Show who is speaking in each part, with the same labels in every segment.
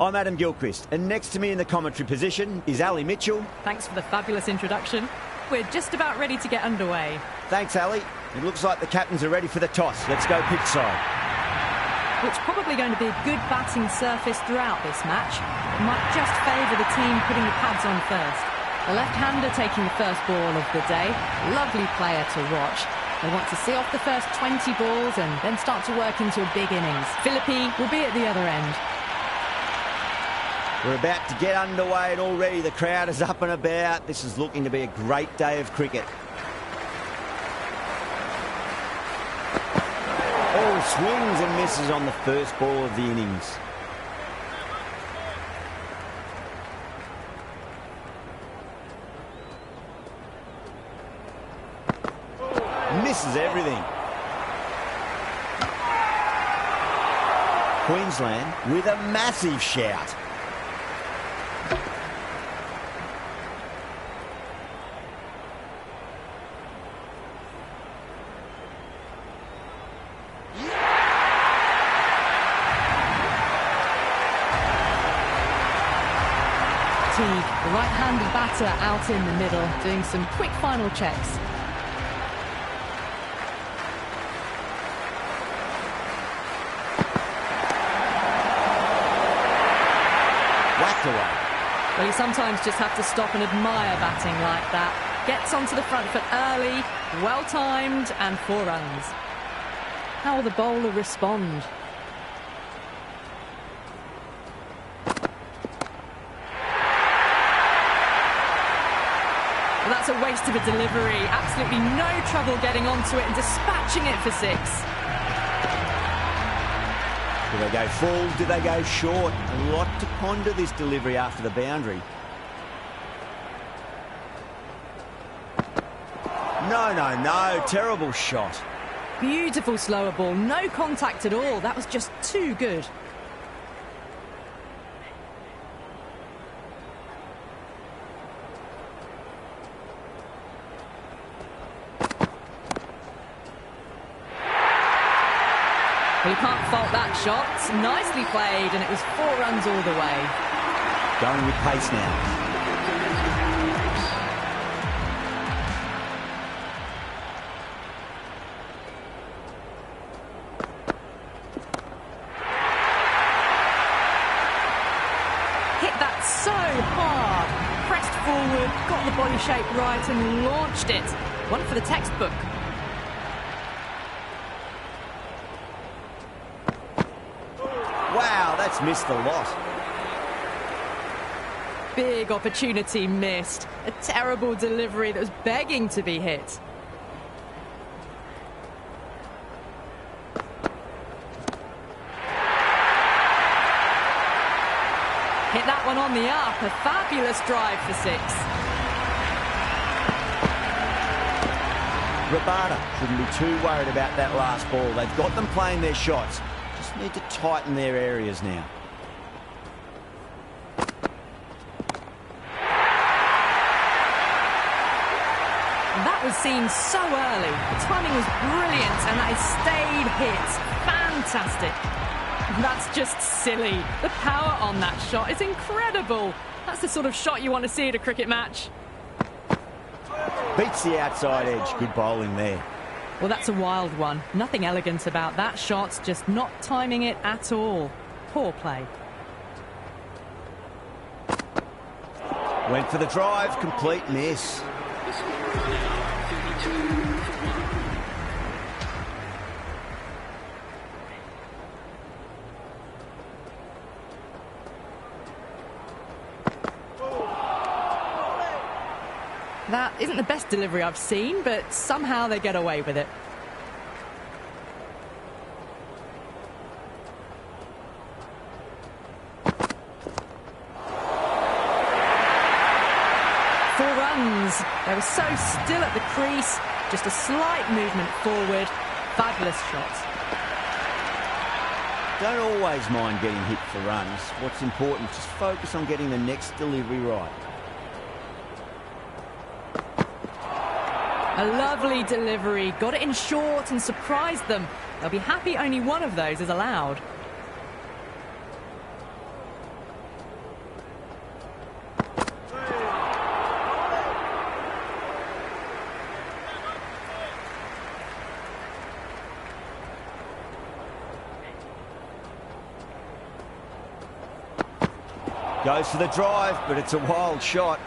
Speaker 1: I'm Adam Gilchrist, and next to me in the commentary position is Ali Mitchell.
Speaker 2: Thanks for the fabulous introduction. We're just about ready to get underway.
Speaker 1: Thanks, Ali. It looks like the captains are ready for the toss. Let's go pitch side.
Speaker 2: It's probably going to be a good batting surface throughout this match. It might just favour the team putting the pads on first. The left-hander taking the first ball of the day. Lovely player to watch. They want to see off the first 20 balls and then start to work into a big innings. Philippi will be at the other end.
Speaker 1: We're about to get underway and already the crowd is up and about. This is looking to be a great day of cricket. All swings and misses on the first ball of the innings. Misses everything. Queensland with a massive shout.
Speaker 2: The right-handed batter out in the middle, doing some quick final checks.
Speaker 1: Whacked away.
Speaker 2: Well, you sometimes just have to stop and admire batting like that. Gets onto the front foot early, well-timed, and 4 runs. How will the bowler respond? Well, that's a waste of a delivery. Absolutely no trouble getting onto it and dispatching it for 6.
Speaker 1: Do they go full? Do they go short? A lot to ponder this delivery after the boundary. No. Terrible shot.
Speaker 2: Beautiful slower ball. No contact at all. That was just too good. Well, you can't fault that shot. Nicely played, and it was 4 runs all the way.
Speaker 1: Going with pace now.
Speaker 2: Hit that so hard. Pressed forward, got the body shape right, and launched it. One for the textbook.
Speaker 1: Wow, that's missed a lot.
Speaker 2: Big opportunity missed. A terrible delivery that was begging to be hit. Hit that one on the up. A fabulous drive for 6.
Speaker 1: Rabada shouldn't be too worried about that last ball. They've got them playing their shots. Just need to tighten their areas now.
Speaker 2: That was seen so early. The timing was brilliant, and that has stayed hit. Fantastic. That's just silly. The power on that shot is incredible. That's the sort of shot you want to see at a cricket match.
Speaker 1: Beats the outside edge. Good bowling there.
Speaker 2: Well, that's a wild one. Nothing elegant about that shot, just not timing it at all. Poor play.
Speaker 1: Went for the drive, complete miss.
Speaker 2: That isn't the best delivery I've seen, but somehow they get away with it. Four runs. They were so still at the crease. Just a slight movement forward. Fabulous shot.
Speaker 1: Don't always mind getting hit for runs. What's important, just focus on getting the next delivery right.
Speaker 2: A lovely delivery. Got it in short and surprised them. They'll be happy only one of those is allowed.
Speaker 1: Goes for the drive, but it's a wild shot.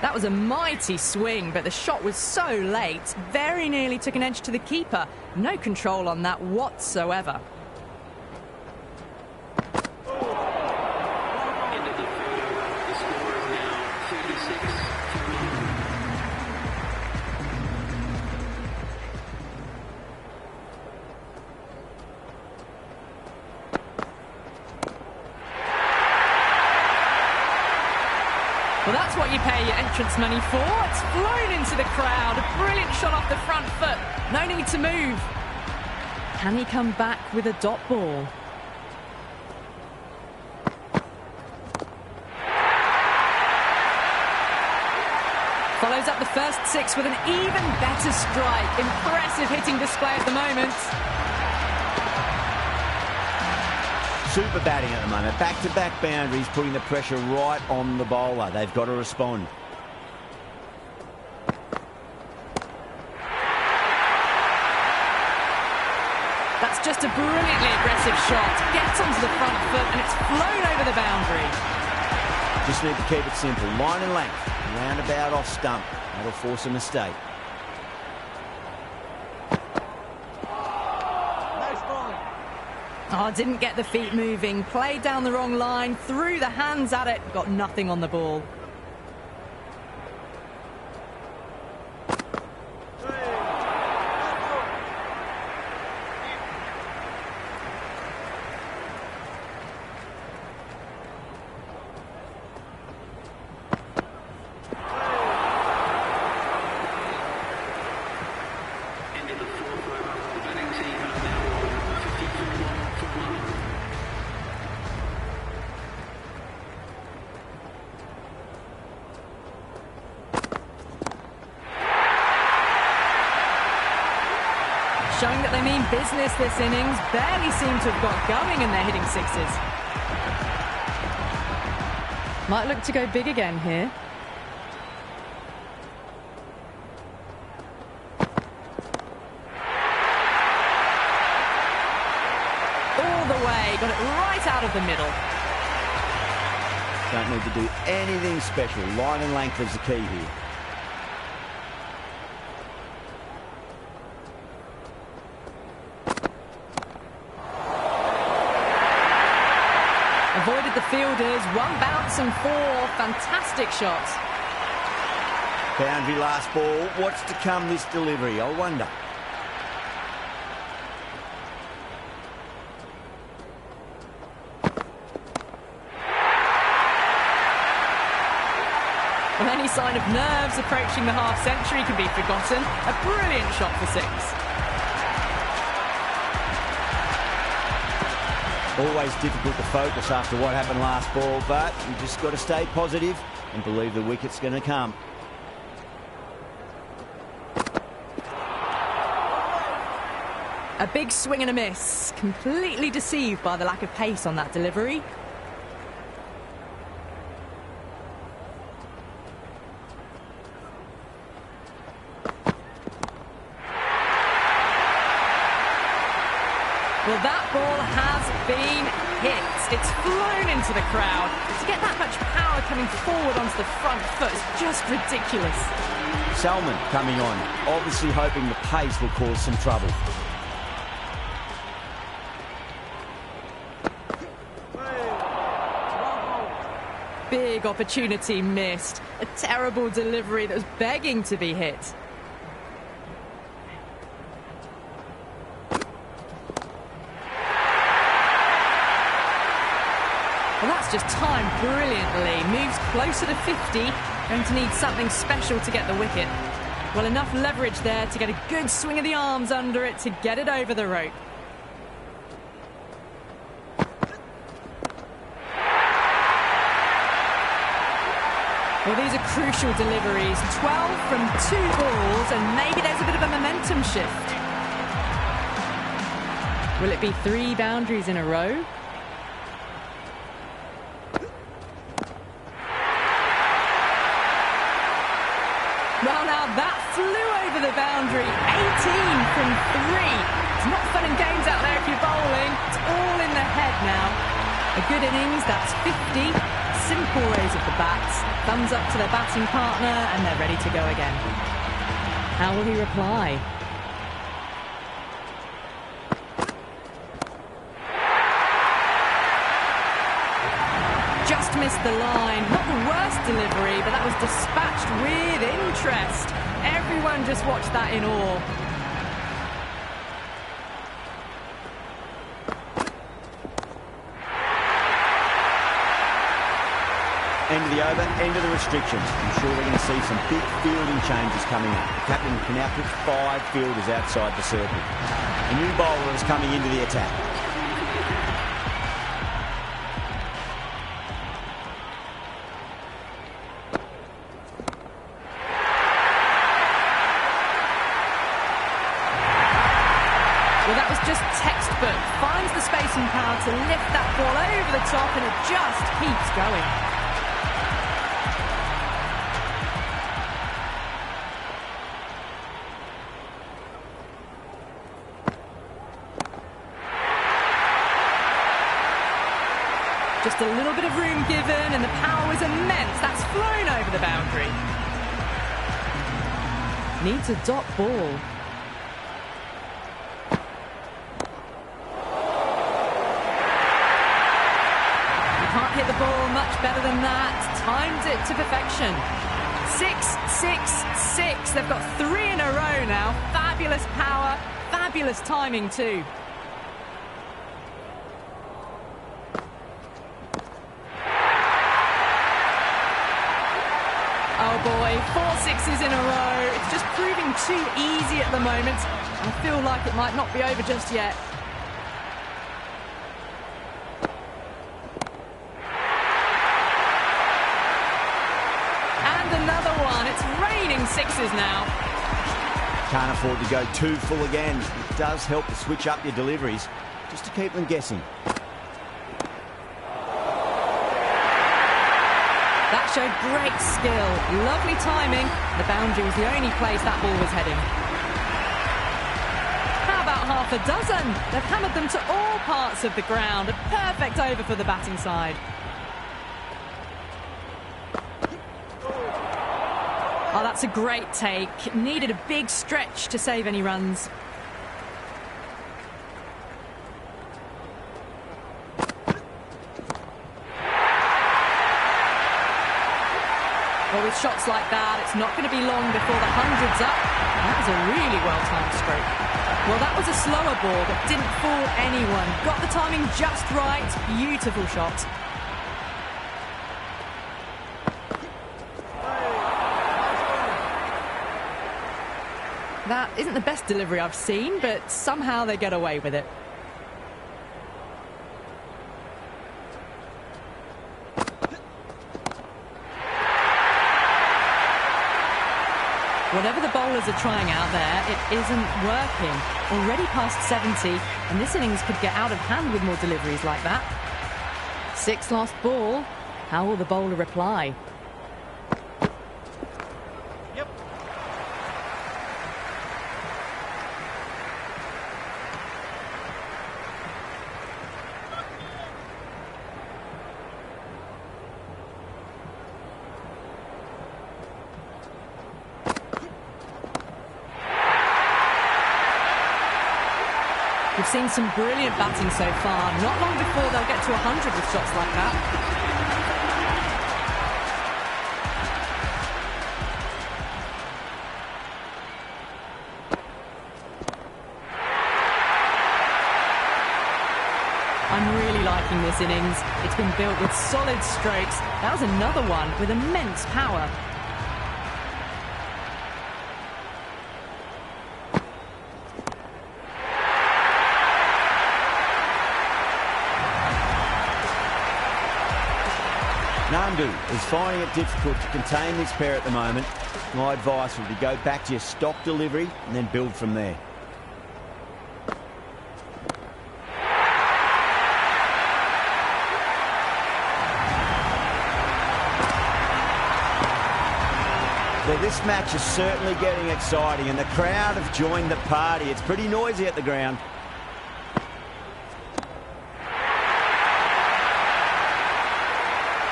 Speaker 2: That was a mighty swing, but the shot was so late. Very nearly took an edge to the keeper. No control on that whatsoever. Well, that's what you pay your entrance money for. It's flown into the crowd. A brilliant shot off the front foot. No need to move. Can he come back with a dot ball? Follows up the first 6 with an even better strike. Impressive hitting display at the moment.
Speaker 1: Super batting at the moment. Back-to-back boundaries, putting the pressure right on the bowler. They've got to respond.
Speaker 2: That's just a brilliantly aggressive shot. Gets onto the front foot and it's flown over the boundary.
Speaker 1: Just need to keep it simple. Line and length. Roundabout off stump. That'll force a mistake.
Speaker 2: Oh, didn't get the feet moving. Played down the wrong line. Threw the hands at it. Got nothing on the ball. Showing that they mean business this innings. Barely seem to have got going and they're hitting 6s. Might look to go big again here. All the way. Got it right out of the middle.
Speaker 1: Don't need to do anything special. Line and length is the key here.
Speaker 2: Avoided the fielders, 1 bounce and 4. Fantastic shots.
Speaker 1: Boundary last ball. What's to come this delivery? I wonder.
Speaker 2: Well, any sign of nerves approaching the half-century can be forgotten. A brilliant shot for 6.
Speaker 1: Always difficult to focus after what happened last ball, but you just got to stay positive and believe the wicket's going to come.
Speaker 2: A big swing and a miss. Completely deceived by the lack of pace on that delivery. Well, that ball has been hit. It's flown into the crowd. To get that much power coming forward onto the front foot is just ridiculous.
Speaker 1: Salman coming on, obviously hoping the pace will cause some trouble.
Speaker 2: Big opportunity missed. A terrible delivery that was begging to be hit. Well, that's just timed brilliantly. Moves closer to 50. Going to need something special to get the wicket. Well, enough leverage there to get a good swing of the arms under it to get it over the rope. Well, these are crucial deliveries. 12 from 2 balls, and maybe there's a bit of a momentum shift. Will it be 3 boundaries in a row? Well, now that flew over the boundary. 18 from 3. It's not fun and games out there if you're bowling. It's all in the head now. A good innings, that's 50. Simple raise of the bats. Thumbs up to their batting partner, and they're ready to go again. How will he reply? Just missed the line. Not the worst delivery, but that was dispatched with interest. Everyone just watched that in awe.
Speaker 1: End of the over, end of the restrictions. I'm sure we're going to see some big fielding changes coming up. The captain can now put 5 fielders outside the circle. A new bowler is coming into the attack.
Speaker 2: Well, that was just textbook. Finds the space and power to lift that ball over the top, and it just keeps going. Just a little bit of room given, and the power was immense. That's flown over the boundary. Needs a dot ball. You can't hit the ball much better than that. Timed it to perfection. 6, 6, 6. They've got 3 in a row now. Fabulous power, fabulous timing too. Oh boy, 4 sixes in a row. It's just proving too easy at the moment. I feel like it might not be over just yet. And another one. It's raining sixes now.
Speaker 1: Can't afford to go too full again. It does help to switch up your deliveries, just to keep them guessing.
Speaker 2: That showed great skill, lovely timing. The boundary was the only place that ball was heading. How about half a dozen? They've hammered them to all parts of the ground. A perfect over for the batting side. Oh, that's a great take. Needed a big stretch to save any runs. Well, with shots like that, it's not going to be long before the 100's up. That was a really well-timed stroke. Well, that was a slower ball that didn't fool anyone. Got the timing just right. Beautiful shot. That isn't the best delivery I've seen, but somehow they get away with it. Whatever the bowlers are trying out there, it isn't working. Already past 70, and this innings could get out of hand with more deliveries like that. 6 last ball. How will the bowler reply?
Speaker 3: Yep.
Speaker 2: We've seen some brilliant batting so far. Not long before they'll get to 100 with shots like that. I'm really liking this innings. It's been built with solid strokes. That was another one with immense power.
Speaker 1: Nandu is finding it difficult to contain this pair at the moment. My advice would be go back to your stock delivery and then build from there. Well, this match is certainly getting exciting, and the crowd have joined the party. It's pretty noisy at the ground.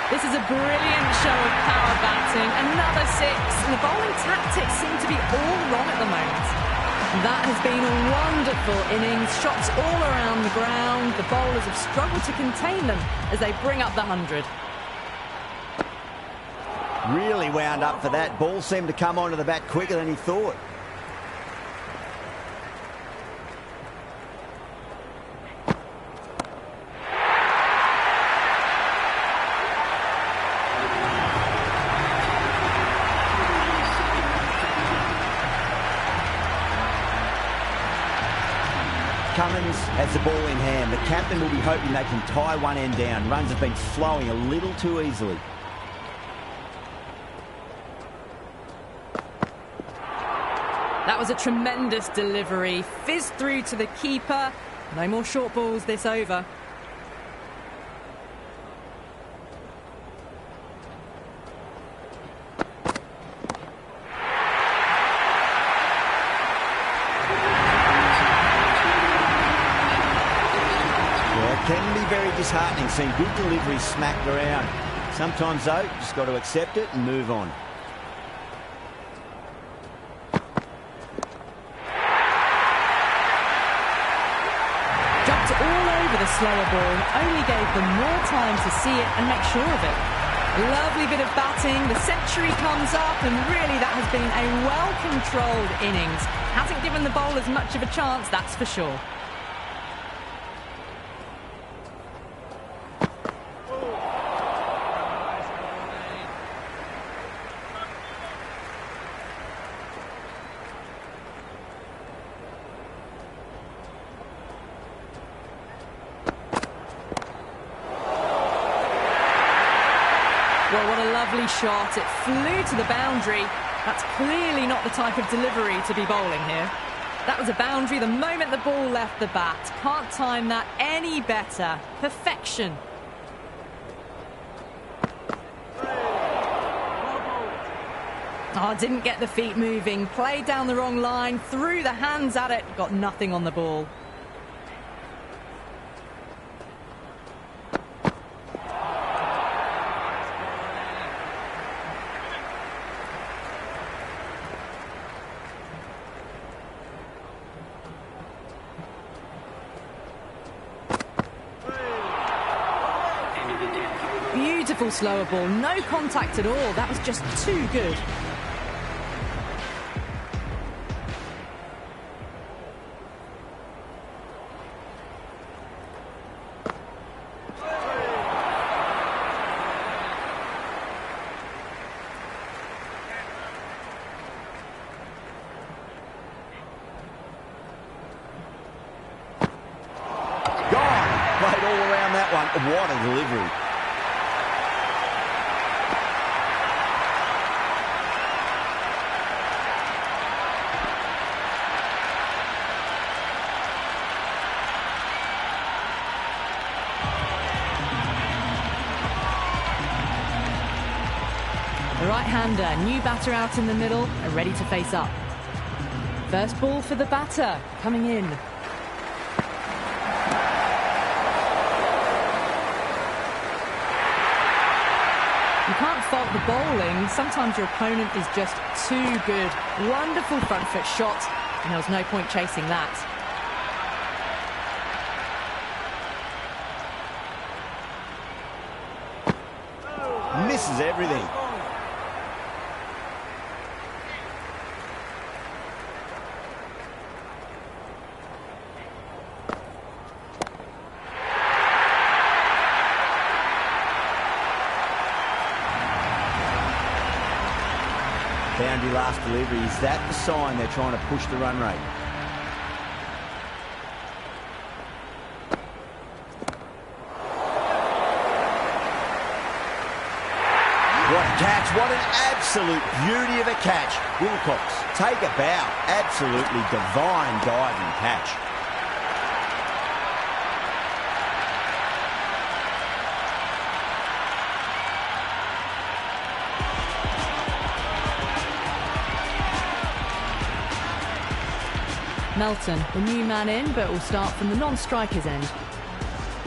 Speaker 2: This is a brilliant show of power batting. Another six. And the bowling tactics seem to be all wrong at the moment. That has been a wonderful innings. Shots all around the ground. The bowlers have struggled to contain them as they bring up the 100.
Speaker 1: Really wound up for that. Ball seemed to come onto the bat quicker than he thought. Cummins has the ball in hand. The captain will be hoping they can tie one end down. Runs have been flowing a little too easily.
Speaker 2: That was a tremendous delivery. Fizzed through to the keeper. No more short balls this over.
Speaker 1: Can be very disheartening seeing good deliveries smacked around. Sometimes, though, just got to accept it and move on.
Speaker 2: Jumped all over the slower ball, only gave them more time to see it and make sure of it. Lovely bit of batting, the century comes up, and really that has been a well-controlled innings. Hasn't given the bowlers much of a chance, that's for sure. Well, what a lovely shot. It flew to the boundary. That's clearly not the type of delivery to be bowling here. That was a boundary the moment the ball left the bat. Can't time that any better. Perfection. Oh, didn't get the feet moving. Played down the wrong line. Threw the hands at it. Got nothing on the ball. Beautiful slower ball, no contact at all. That was just too good.
Speaker 1: Gone. Played all around that one. What a delivery.
Speaker 2: The right-hander, new batter out in the middle and ready to face up. First ball for the batter, coming in. You can't fault the bowling. Sometimes your opponent is just too good. Wonderful front foot shot, and there was no point chasing that.
Speaker 1: Misses everything. Boundary last delivery. Is that the sign they're trying to push the run rate? What a catch. What an absolute beauty of a catch. Wilcox, take a bow. Absolutely divine diving catch.
Speaker 2: Melton, the new man in, but will start from the non-striker's end.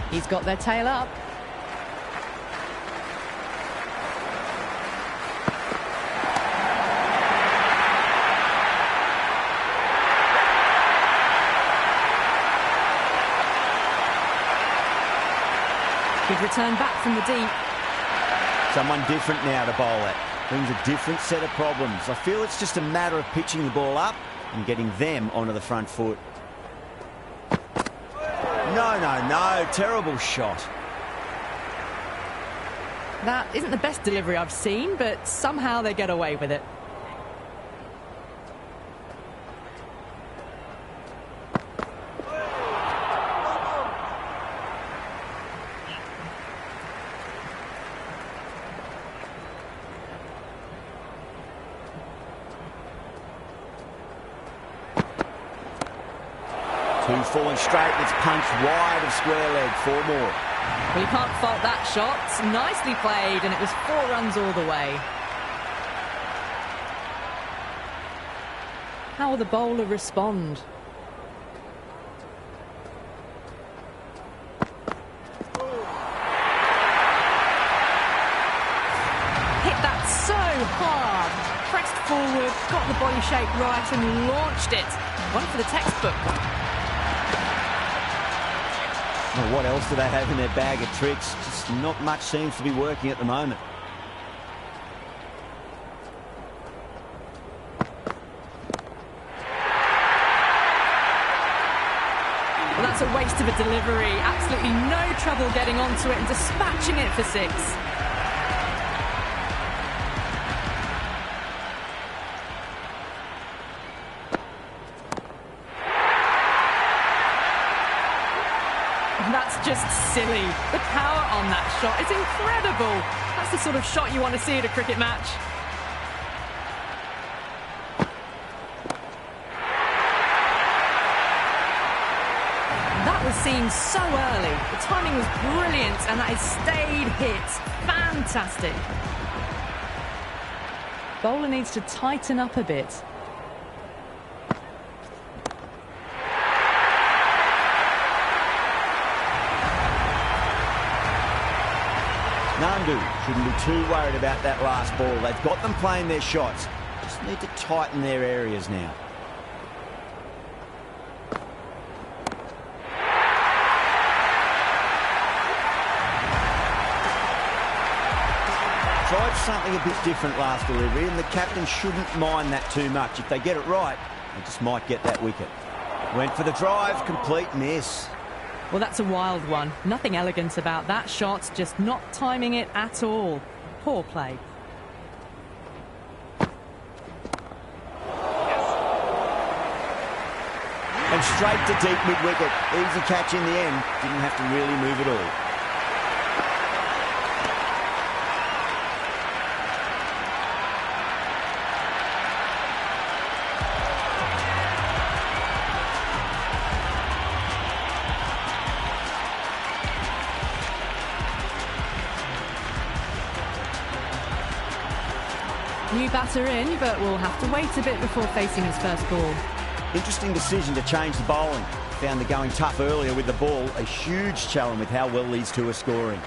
Speaker 2: He's got their tail up. return back from the deep.
Speaker 1: Someone different now to bowl at. Brings a different set of problems. I feel it's just a matter of pitching the ball up and getting them onto the front foot. No. Terrible shot.
Speaker 2: That isn't the best delivery I've seen, but somehow they get away with it.
Speaker 1: Two falling straight, and it's punched wide of square leg. 4 more.
Speaker 2: Well, you can't fault that shot. Nicely played, and it was 4 runs all the way. How will the bowler respond? Hit that so hard. Pressed forward, got the body shape right, and launched it. One for the textbook.
Speaker 1: Well, what else do they have in their bag of tricks? Just not much seems to be working at the moment.
Speaker 2: Well, that's a waste of a delivery. Absolutely no trouble getting onto it and dispatching it for 6. That's just silly. The power on that shot is incredible. That's the sort of shot you want to see at a cricket match. That was seen so early. The timing was brilliant, and that has stayed hit. Fantastic. Bowler needs to tighten up a bit.
Speaker 1: Nandu shouldn't be too worried about that last ball. They've got them playing their shots. Just need to tighten their areas now. Tried something a bit different last delivery, and the captain shouldn't mind that too much. If they get it right, they just might get that wicket. Went for the drive, complete miss.
Speaker 2: Well, that's a wild one. Nothing elegant about that shot, just not timing it at all. Poor play.
Speaker 1: And straight to deep mid-wicket. Easy catch in the end. Didn't have to really move at all.
Speaker 2: New batter in, but will have to wait a bit before facing his first ball.
Speaker 1: Interesting decision to change the bowling. Found the going tough earlier with the ball. A huge challenge with how well these two are scoring.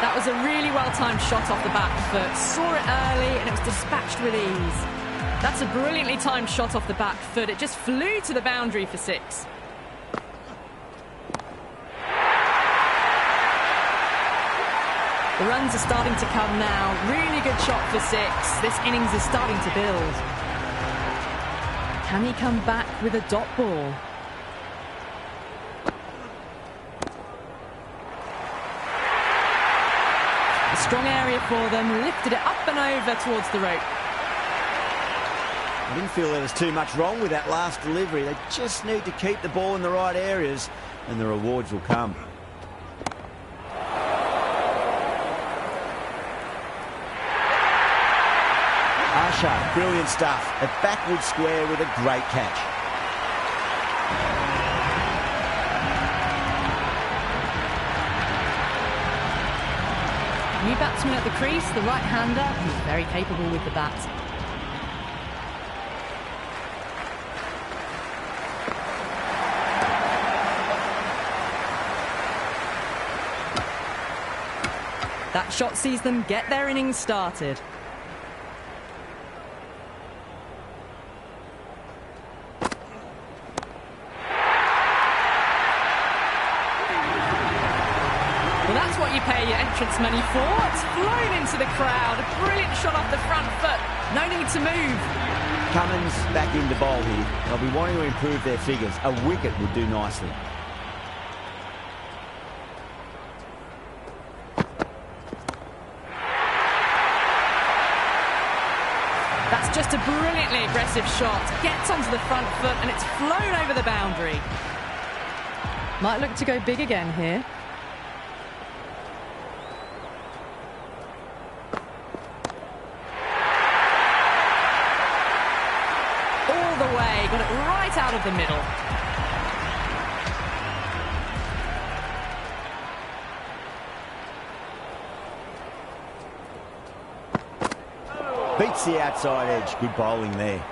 Speaker 2: That was a really well-timed shot off the back foot. Saw it early and it was dispatched with ease. That's a brilliantly timed shot off the back foot. It just flew to the boundary for 6. The runs are starting to come now. Really good shot for 6. This innings is starting to build. Can he come back with a dot ball? A strong area for them. Lifted it up and over towards the rope.
Speaker 1: I didn't feel there was too much wrong with that last delivery. They just need to keep the ball in the right areas and the rewards will come. Asha, brilliant stuff. A backward square with a great catch.
Speaker 2: New batsman at the crease, the right-hander, who's very capable with the bat. That shot sees them get their innings started. That's what you pay your entrance money for. It's flown into the crowd. A brilliant shot off the front foot. No need to move.
Speaker 1: Cummins back into bowl here. They'll be wanting to improve their figures. A wicket would do nicely.
Speaker 2: That's just a brilliantly aggressive shot. Gets onto the front foot and it's flown over the boundary. Might look to go big again here. All the way, got it right out of the middle.
Speaker 1: Beats the outside edge. Good bowling there.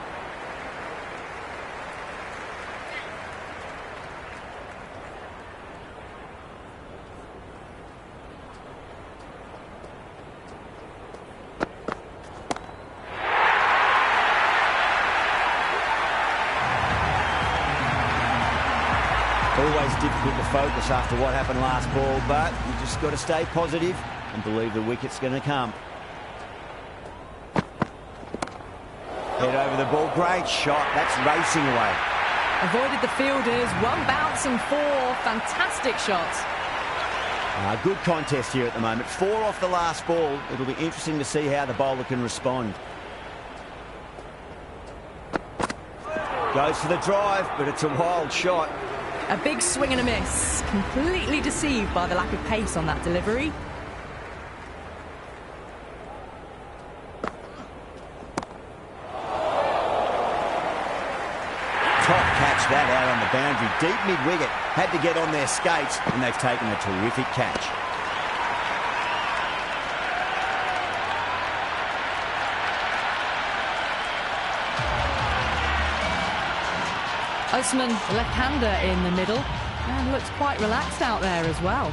Speaker 1: Always difficult to focus after what happened last ball, but you just got to stay positive and believe the wicket's going to come. Head over the ball. Great shot. That's racing away.
Speaker 2: Avoided the fielders. One bounce and four. Fantastic shots.
Speaker 1: Good contest here at the moment. 4 off the last ball. It'll be interesting to see how the bowler can respond. Goes for the drive, but it's a wild shot.
Speaker 2: A big swing and a miss. Completely deceived by the lack of pace on that delivery.
Speaker 1: Top catch that out on the boundary. Deep mid-wicket. Had to get on their skates, and they've taken a terrific catch.
Speaker 2: Osman, the left-hander in the middle, and looks quite relaxed out there as well.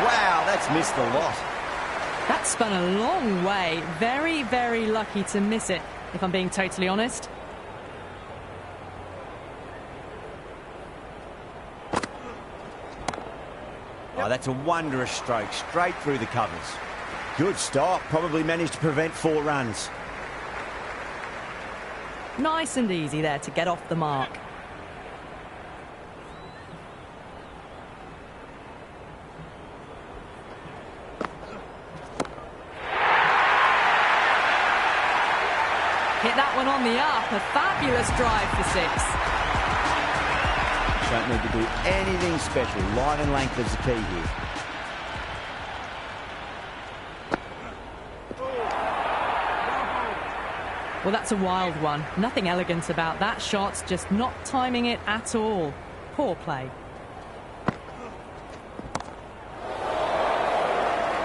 Speaker 1: Wow, that's missed the lot.
Speaker 2: That spun a long way. Very, very lucky to miss it, if I'm being totally honest.
Speaker 1: Oh, that's a wondrous stroke, straight through the covers. Good stop, probably managed to prevent 4 runs.
Speaker 2: Nice and easy there to get off the mark. Hit that one on the up. A fabulous drive for 6.
Speaker 1: Don't need to do anything special. Line and length is the key here.
Speaker 2: Well, that's a wild one. Nothing elegant about that shot, just not timing it at all. Poor play.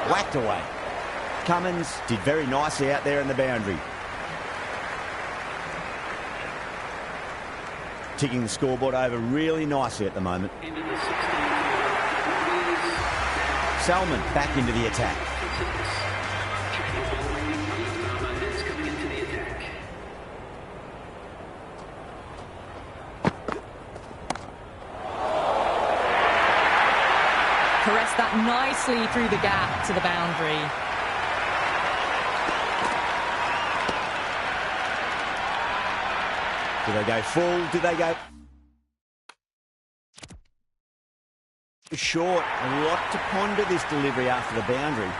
Speaker 1: Whacked away. Cummins did very nicely out there in the boundary. Ticking the scoreboard over really nicely at the moment. Salman back into the attack.
Speaker 2: Caressed that nicely through the gap to the boundary.
Speaker 1: Do they go full? Do they go short? A lot to ponder this delivery after the boundary.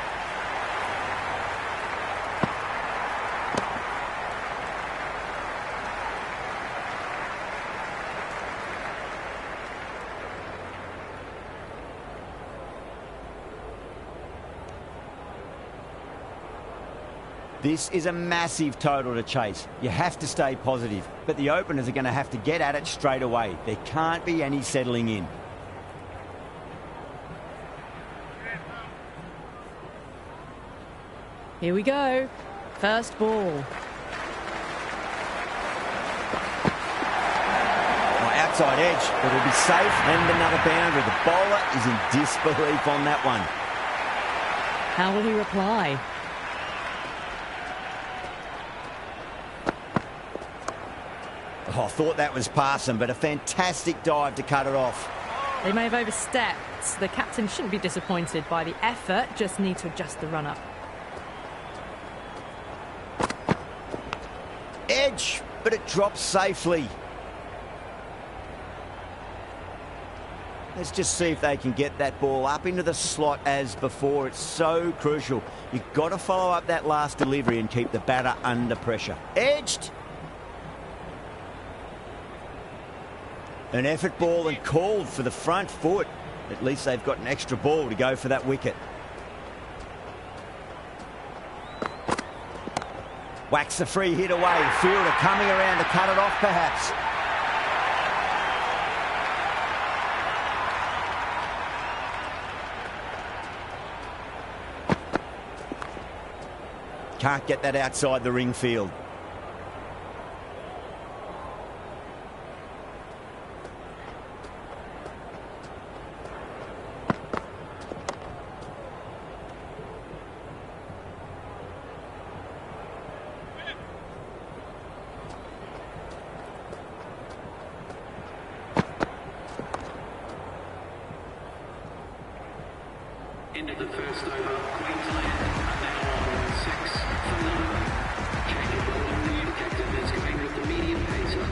Speaker 1: This is a massive total to chase. You have to stay positive, but the openers are going to have to get at it straight away. There can't be any settling in.
Speaker 2: Here we go. First ball.
Speaker 1: Outside edge, but it'll be safe and another boundary. The bowler is in disbelief on that one.
Speaker 2: How will he reply?
Speaker 1: Oh, I thought that was passing, but a fantastic dive to cut it off.
Speaker 2: They may have overstepped. The captain shouldn't be disappointed by the effort, just need to adjust the run-up.
Speaker 1: Edge, but it drops safely. Let's just see if they can get that ball up into the slot as before. It's so crucial. You've got to follow up that last delivery and keep the batter under pressure. Edged. An effort ball and called for the front foot. At least they've got an extra ball to go for that wicket. Whacks the free hit away. Fielder coming around to cut it off perhaps. Can't get that outside the ring field.
Speaker 3: Into the first over, Queensland are now on 6 for 9. Changing ball on the captain is going with the medium pacer.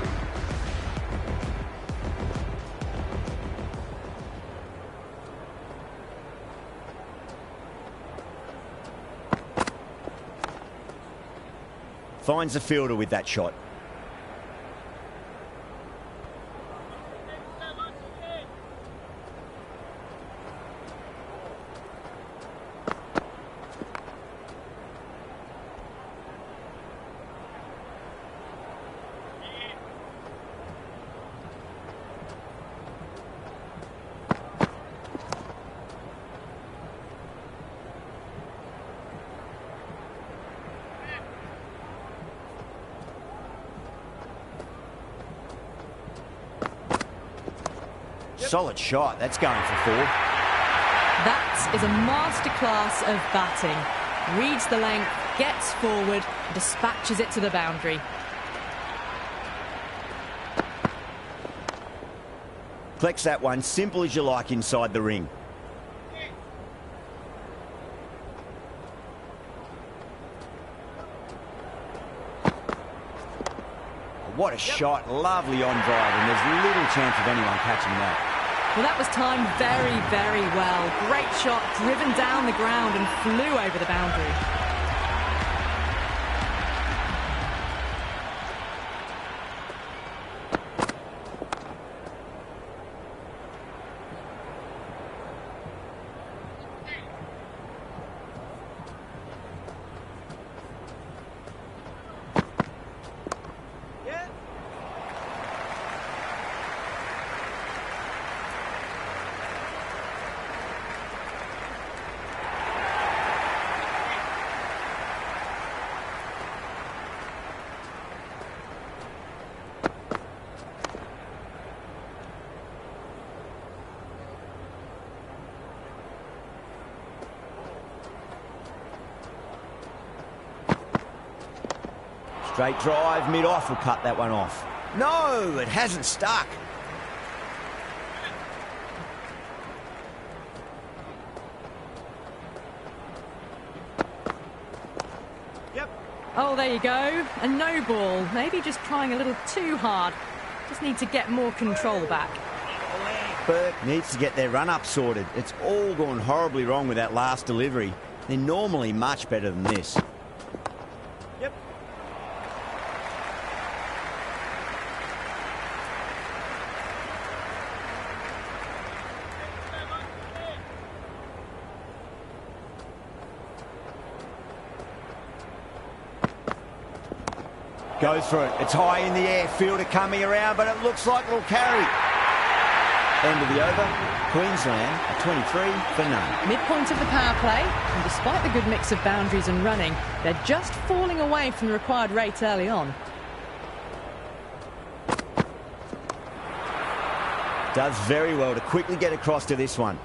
Speaker 1: Finds the fielder with that shot. Solid shot. That's going for 4.
Speaker 2: That is a masterclass of batting. Reads the length, gets forward, dispatches it to the boundary.
Speaker 1: Collects that one, simple as you like inside the ring. What a shot. Lovely on drive, and there's little chance of anyone catching that.
Speaker 2: Well, that was timed very, very well. Great shot, driven down the ground and flew over the boundary.
Speaker 1: Straight drive, mid-off will cut that one off. No, it hasn't stuck. Yep.
Speaker 2: Oh, there you go. A no ball. Maybe just trying a little too hard. Just need to get more control back.
Speaker 1: Burke needs to get their run-up sorted. It's all gone horribly wrong with that last delivery. They're normally much better than this. Yep. Goes for it. It's high in the air. Fielder coming around, but it looks like it'll carry. End of the over. Queensland are 23 for none.
Speaker 2: Midpoint of the power play, and despite the good mix of boundaries and running, they're just falling away from the required rate early on.
Speaker 1: Does very well to quickly get across to this one.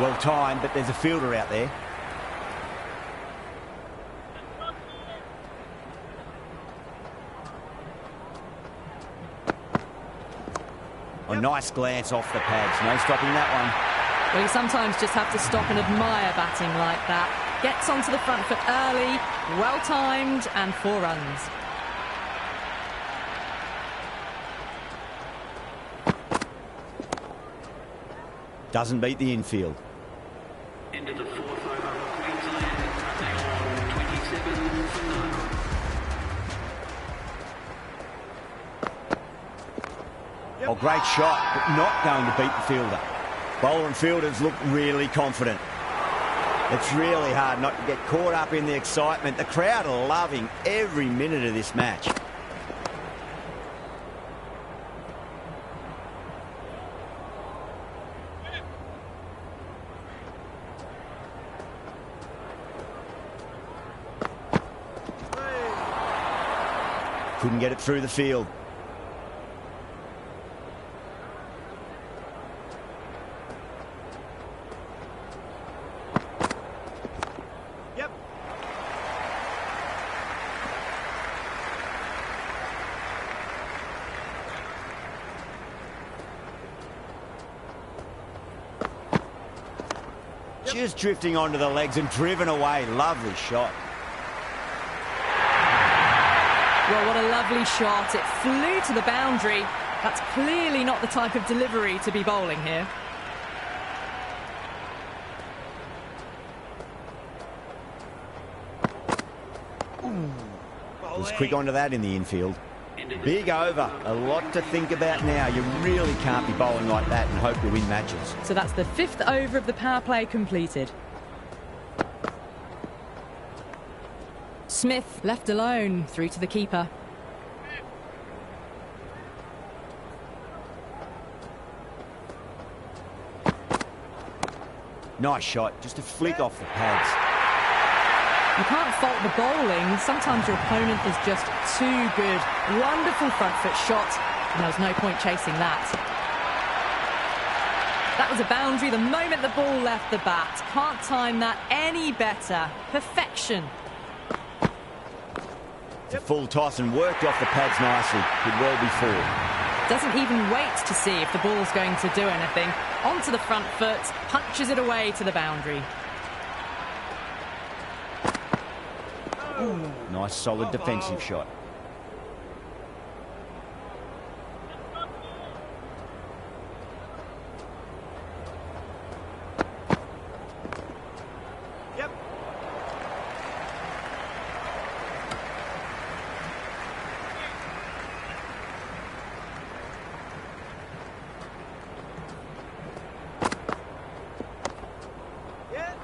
Speaker 1: Well timed, but there's a fielder out there. A nice glance off the pads. No stopping that one.
Speaker 2: Well, you sometimes just have to stop and admire batting like that. Gets onto the front foot early, well timed, and 4 runs.
Speaker 1: Doesn't beat the infield.
Speaker 3: Into the 4th over, Queensland, and they are 27 for none.
Speaker 1: Oh, great shot, but not going to beat the fielder. Bowler and fielders look really confident. It's really hard not to get caught up in the excitement. The crowd are loving every minute of this match. Couldn't get it through the field.
Speaker 4: Yep.
Speaker 1: Just drifting onto the legs and driven away. Lovely shot.
Speaker 2: Well, what a lovely shot. It flew to the boundary. That's clearly not the type of delivery to be bowling here.
Speaker 1: Was quick onto that in the infield. Big over. A lot to think about now. You really can't be bowling like that and hope to win matches.
Speaker 2: So that's the 5th over of the power play completed. Smith left alone, through to the keeper.
Speaker 1: Nice shot. Just a flick off the pads.
Speaker 2: You can't fault the bowling. Sometimes your opponent is just too good. Wonderful front foot shot, and there was no point chasing that. That was a boundary the moment the ball left the bat. Can't time that any better. Perfection.
Speaker 1: It's a full toss and worked off the pads nicely. Did well before.
Speaker 2: Doesn't even wait to see if the ball's going to do anything. Onto the front foot, punches it away to the boundary.
Speaker 1: Nice solid defensive shot.
Speaker 4: Yep. Yeah.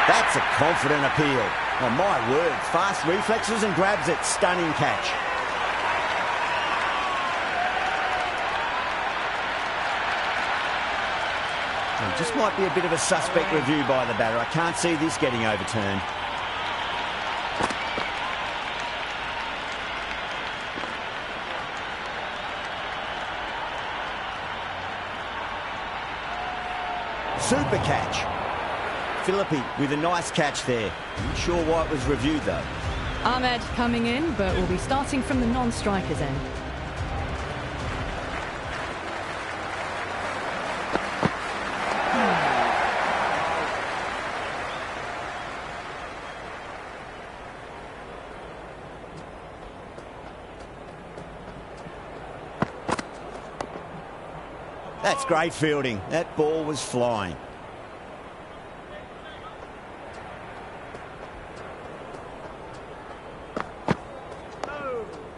Speaker 1: That's a confident appeal. Oh, my word. Fast reflexes and grabs it. Stunning catch. Well, just might be a bit of a suspect review by the batter. I can't see this getting overturned. Super catch. Philippi with a nice catch there. Not sure why it was reviewed though.
Speaker 2: Ahmed coming in, but will be starting from the non-strikers end.
Speaker 1: That's great fielding. That ball was flying.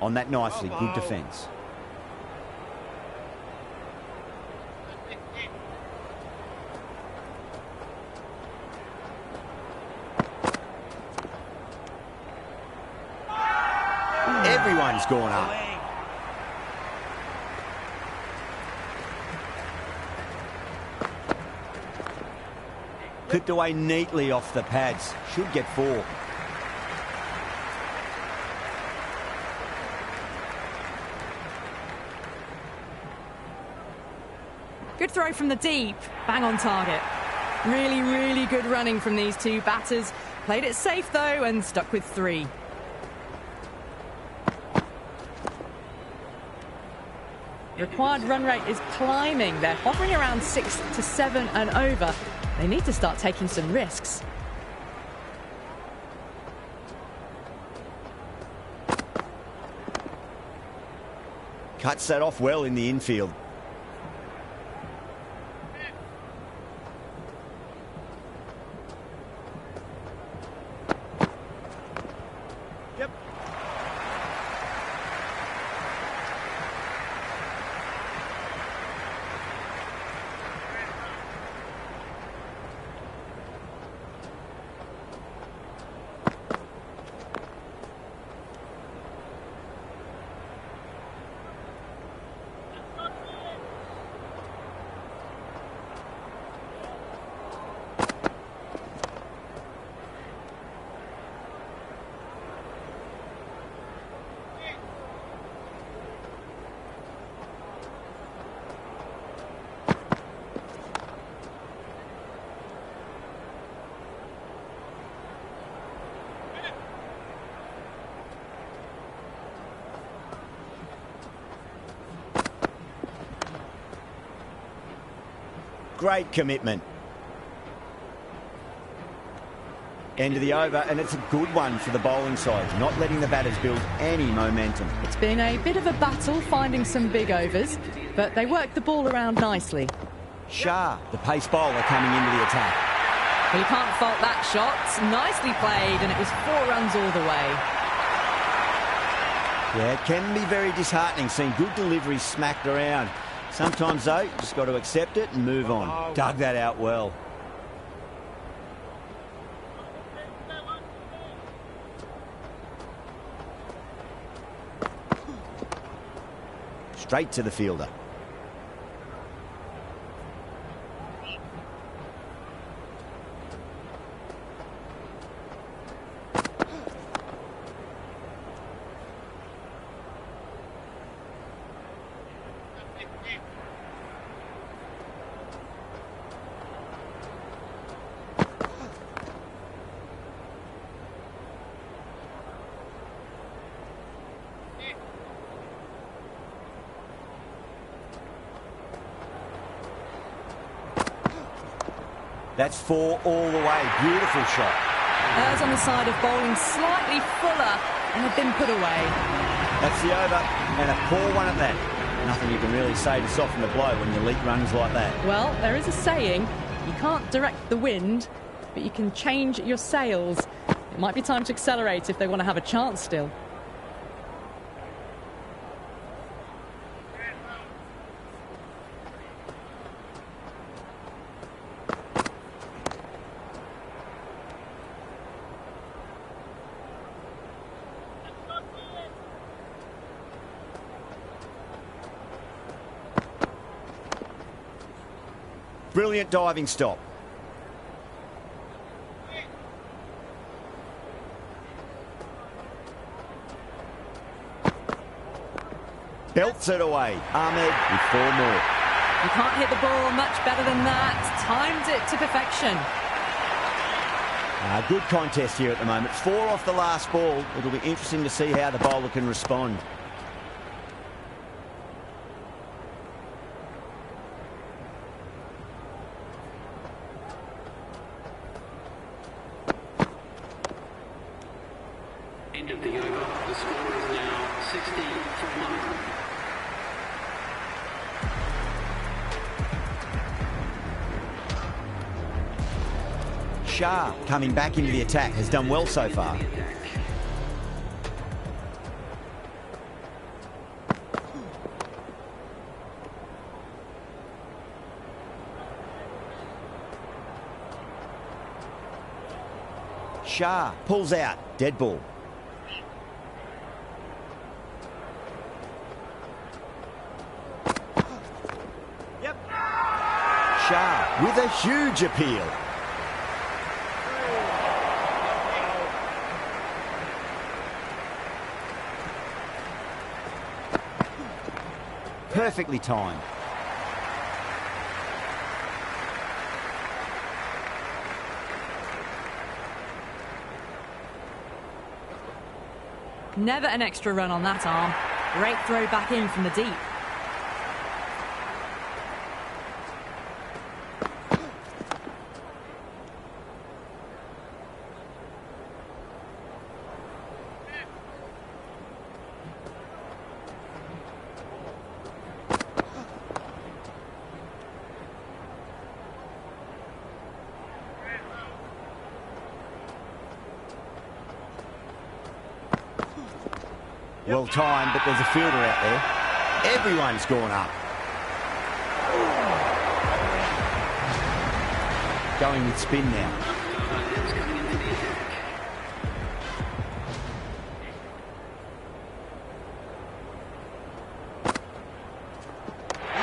Speaker 1: On that nicely, good defence. Everyone's gone up. Clipped away neatly off the pads. Should get 4.
Speaker 2: Good throw from the deep. Bang on target. Really, really good running from these two batters. Played it safe, though, and stuck with 3. Required run rate is climbing. They're hovering around 6 to 7 and over. They need to start taking some risks.
Speaker 1: Cuts that off well in the infield.
Speaker 4: Yep.
Speaker 1: Great commitment. End of the over, and it's a good one for the bowling side, not letting the batters build any momentum.
Speaker 2: It's been a bit of a battle finding some big overs, but they worked the ball around nicely.
Speaker 1: Shah, the pace bowler, coming into the attack.
Speaker 2: Well, you can't fault that shot. Nicely played, and it was 4 runs all the way.
Speaker 1: Yeah, it can be very disheartening seeing good deliveries smacked around. Sometimes, though, you just got to accept it and move on. Dug that out well. Straight to the fielder. That's 4 all the way. Beautiful shot.
Speaker 2: Errs on the side of bowling slightly fuller and had been put away.
Speaker 1: That's the over, and a poor one at that. Nothing you can really say to soften the blow when you leak runs like that.
Speaker 2: Well, there is a saying, you can't direct the wind, but you can change your sails. It might be time to accelerate if they want to have a chance still.
Speaker 1: Brilliant diving stop. Belts it away. Ahmed with 4 more.
Speaker 2: You can't hit the ball much better than that. Timed it to perfection.
Speaker 1: Good contest here at the moment. 4 off the last ball. It'll be interesting to see how the bowler can respond.
Speaker 3: End of the over. The score is now 60 for 1.
Speaker 1: Shah, coming back into the attack, has done well so far. Shah pulls out. Dead ball.
Speaker 4: Yep.
Speaker 1: Shah with a huge appeal. Perfectly timed.
Speaker 2: Never an extra run on that arm. Great throw back in from the deep.
Speaker 1: Well timed, but there's a fielder out there. Everyone's gone up. Going with spin now.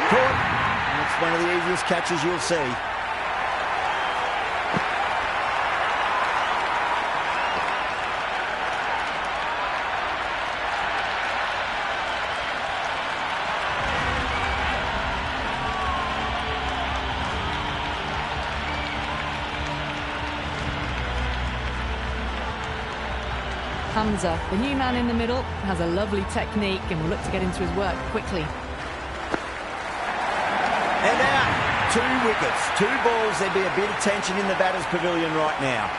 Speaker 1: Caught. It's one of the easiest catches you'll see.
Speaker 2: Hamza, the new man in the middle, has a lovely technique and will look to get into his work quickly.
Speaker 1: And out. 2 wickets, 2 balls. There'd be a bit of tension in the batter's pavilion right now.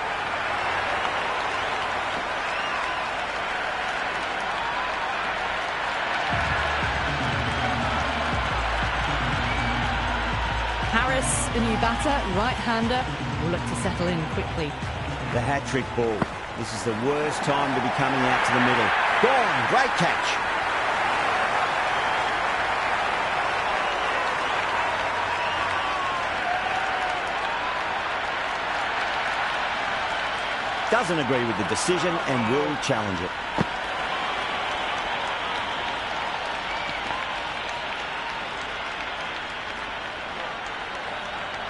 Speaker 2: Harris, the new batter, right-hander, will look to settle in quickly.
Speaker 1: The hat-trick ball. This is the worst time to be coming out to the middle. Gone. Great catch. Doesn't agree with the decision and will challenge it.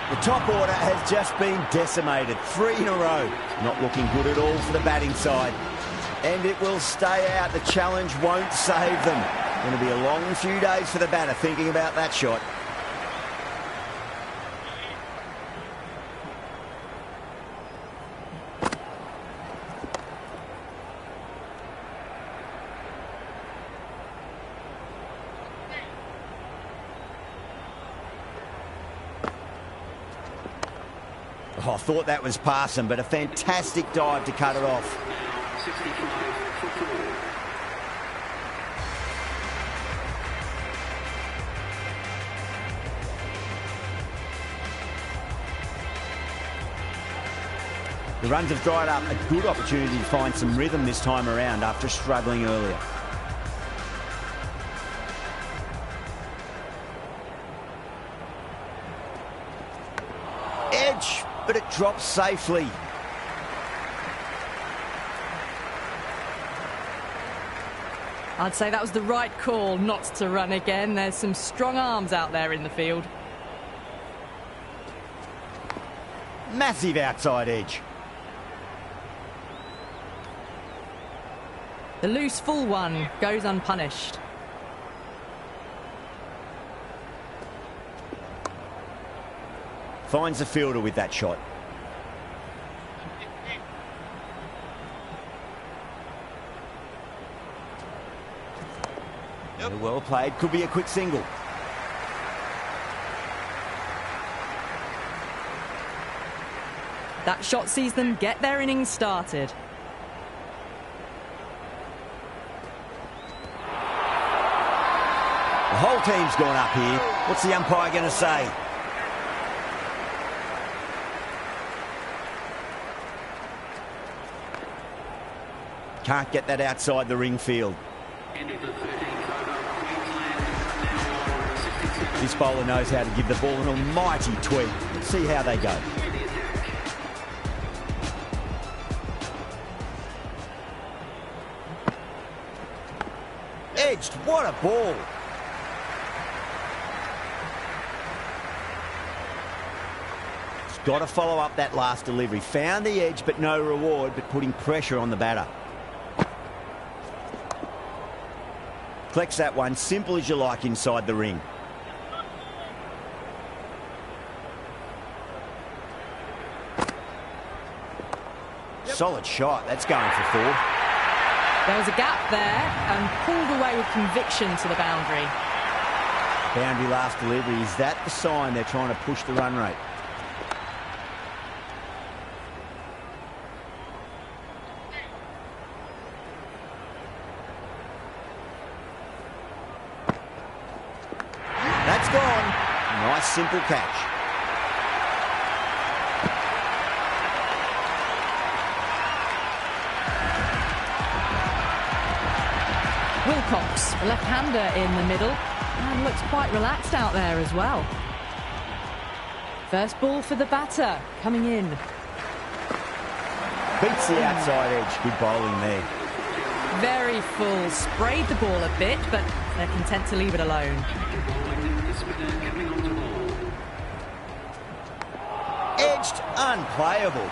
Speaker 1: The top order has just been decimated. 3 in a row. Not looking good at all for the batting side. And it will stay out. The challenge won't save them. Going to be a long few days for the batter thinking about that shot. Oh, I thought that was passing, but a fantastic dive to cut it off.
Speaker 3: 65 for 4.
Speaker 1: The runs have dried up. A good opportunity to find some rhythm this time around after struggling earlier. Edge, but it drops safely.
Speaker 2: I'd say that was the right call not to run again. There's some strong arms out there in the field.
Speaker 1: Massive outside edge.
Speaker 2: The loose full one goes unpunished.
Speaker 1: Finds the fielder with that shot. Yep. Well played. Could be a quick single.
Speaker 2: That shot sees them get their innings started.
Speaker 1: The whole team's gone up here. What's the umpire going to say? Can't get that outside the ring field.
Speaker 3: End of the 13th over. Queensland.
Speaker 1: This bowler knows how to give the ball an almighty tweak. Let's see how they go. Edged. What a ball. He's got to follow up that last delivery. Found the edge, but no reward, but putting pressure on the batter. Collects that one, simple as you like inside the ring. Solid shot. That's going for 4.
Speaker 2: There was a gap there and pulled away with conviction to the boundary.
Speaker 1: Boundary last delivery. Is that the sign they're trying to push the run rate? That's gone. Nice simple catch.
Speaker 2: Wilcox, the left-hander in the middle, and looks quite relaxed out there as well. First ball for the batter, coming in.
Speaker 1: Beats the outside edge. Good bowling there.
Speaker 2: Very full, sprayed the ball a bit, but they're content to leave it alone.
Speaker 1: Edged, unplayable.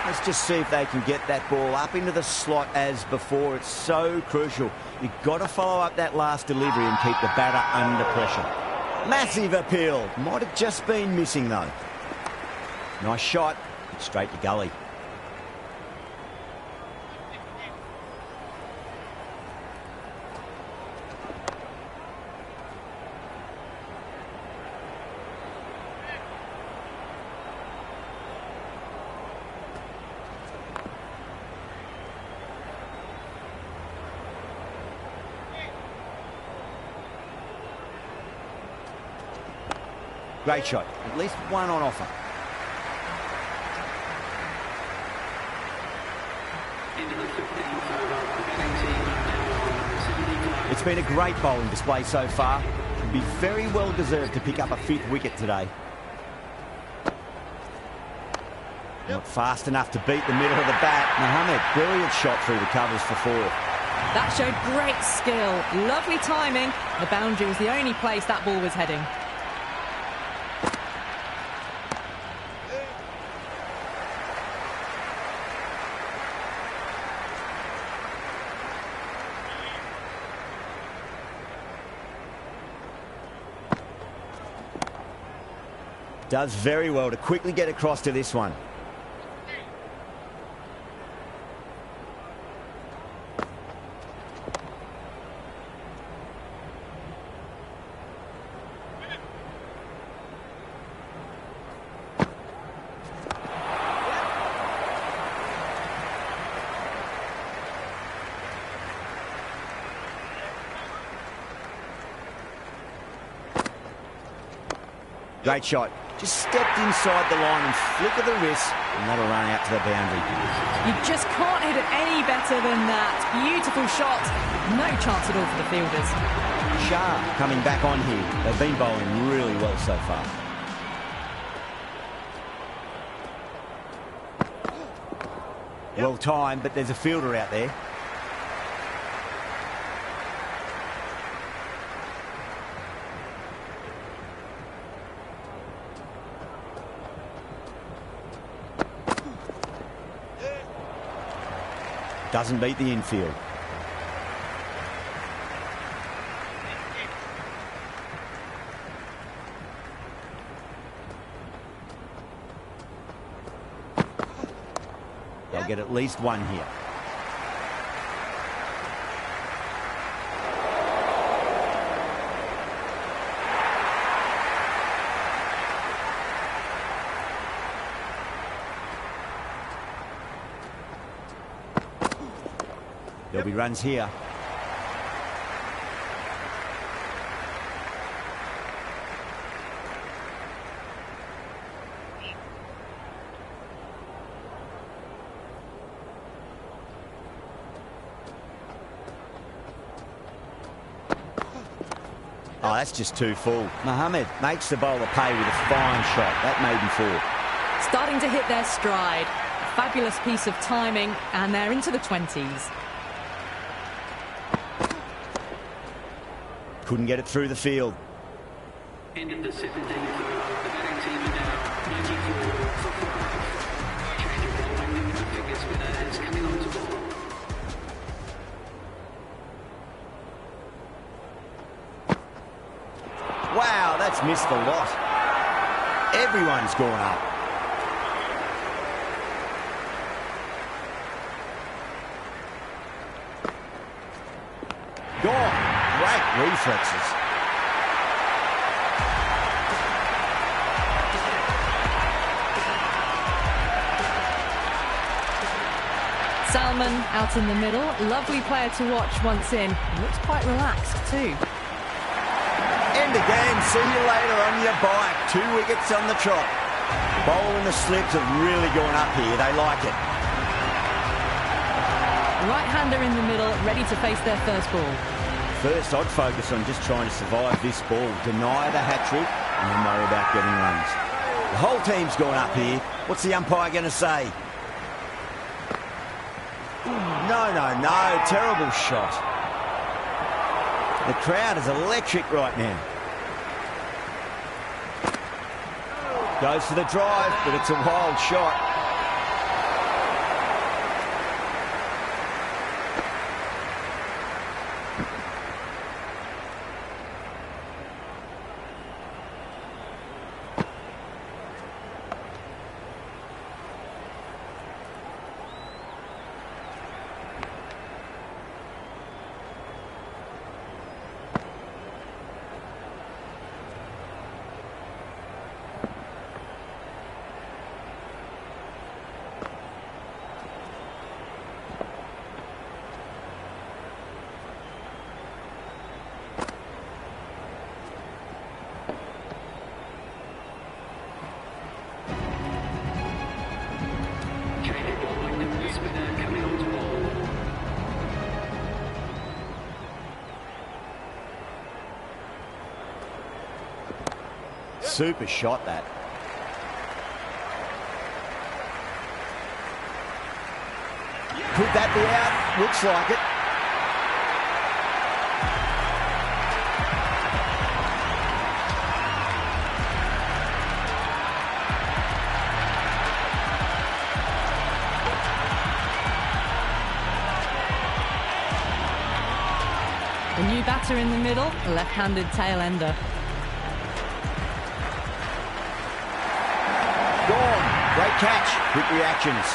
Speaker 1: Let's just see if they can get that ball up into the slot as before. It's so crucial. You've got to follow up that last delivery and keep the batter under pressure. Massive appeal. Might have just been missing, though. Nice shot. Straight to gully. Great shot. At least one on offer. It's been a great bowling display so far. Should be very well deserved to pick up a 5th wicket today. Not fast enough to beat the middle of the bat. Mohammed, brilliant shot through the covers for 4.
Speaker 2: That showed great skill. Lovely timing. The boundary was the only place that ball was heading.
Speaker 1: Does very well to quickly get across to this one. Great shot. Just stepped inside the line and flick of the wrist, and that'll run out to the boundary.
Speaker 2: You just can't hit it any better than that. Beautiful shot. No chance at all for the fielders.
Speaker 1: Shah coming back on here. They've been bowling really well so far. Well timed, but there's a fielder out there. Doesn't beat the infield. They'll get at least one here. There'll be runs here. Oh, that's just too full. Mohammed makes the bowler pay with a fine shot. That may be 4.
Speaker 2: Starting to hit their stride. A fabulous piece of timing, and they're into the 20s.
Speaker 1: Couldn't get it through the field.
Speaker 3: Ended the 17th over. The batting team are now 94 for 5.
Speaker 1: Wow, that's missed a lot. Everyone's gone up. Gone. Great reflexes.
Speaker 2: Salmon out in the middle. Lovely player to watch once in. Looks quite relaxed too.
Speaker 1: End again. See you later on your bike. 2 wickets on the trot. Bowler and the slips have really gone up here. They like it.
Speaker 2: Right-hander in the middle, ready to face their first ball.
Speaker 1: First, I'd focus on just trying to survive this ball. Deny the hat-trick and then worry about getting runs. The whole team's gone up here. What's the umpire going to say? No, no, no. Terrible shot. The crowd is electric right now. Goes for the drive, but it's a wild shot. Super shot, that. Could that be out? Looks like it.
Speaker 2: A new batter in the middle, a left-handed tail ender.
Speaker 1: Gone. Great catch. Quick reactions.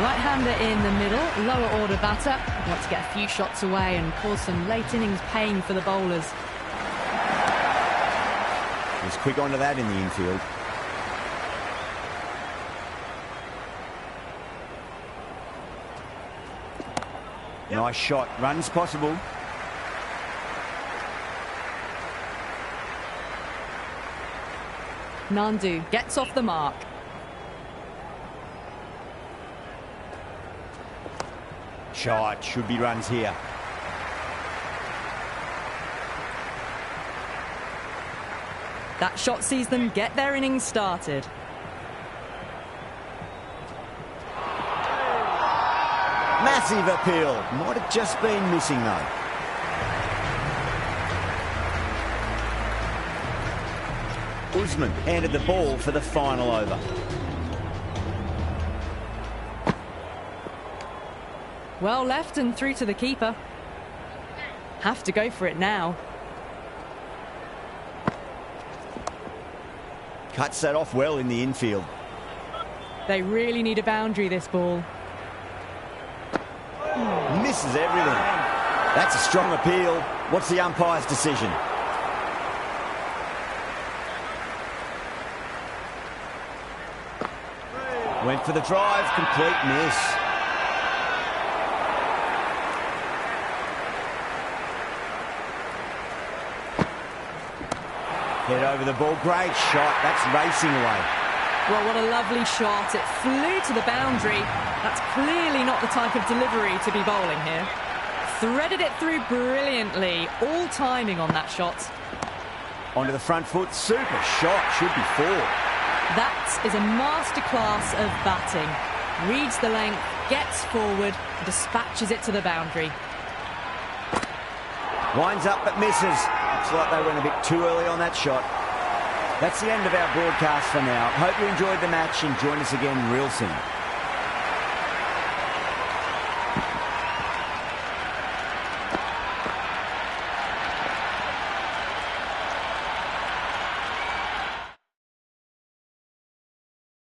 Speaker 2: Right-hander in the middle, lower order batter. Want to get a few shots away and cause some late innings pain for the bowlers.
Speaker 1: He's quick onto that in the infield. Nice shot. Runs possible.
Speaker 2: Nandu gets off the mark.
Speaker 1: Shot. Should be runs here.
Speaker 2: That shot sees them get their innings started.
Speaker 1: Massive appeal. Might have just been missing though. Usman handed the ball for the final over.
Speaker 2: Well left and through to the keeper. Have to go for it now.
Speaker 1: Cuts that off well in the infield.
Speaker 2: They really need a boundary, this ball.
Speaker 1: Misses everything. That's a strong appeal. What's the umpire's decision? Went for the drive, complete miss. Head over the ball, great shot. That's racing away.
Speaker 2: Well, what a lovely shot. It flew to the boundary. That's clearly not the type of delivery to be bowling here. Threaded it through brilliantly. All timing on that shot.
Speaker 1: Onto the front foot, super shot, should be 4.
Speaker 2: That is a masterclass of batting. Reads the length, gets forward, dispatches it to the boundary.
Speaker 1: Winds up but misses. Looks like they went a bit too early on that shot. That's the end of our broadcast for now. Hope you enjoyed the match and join us again real soon.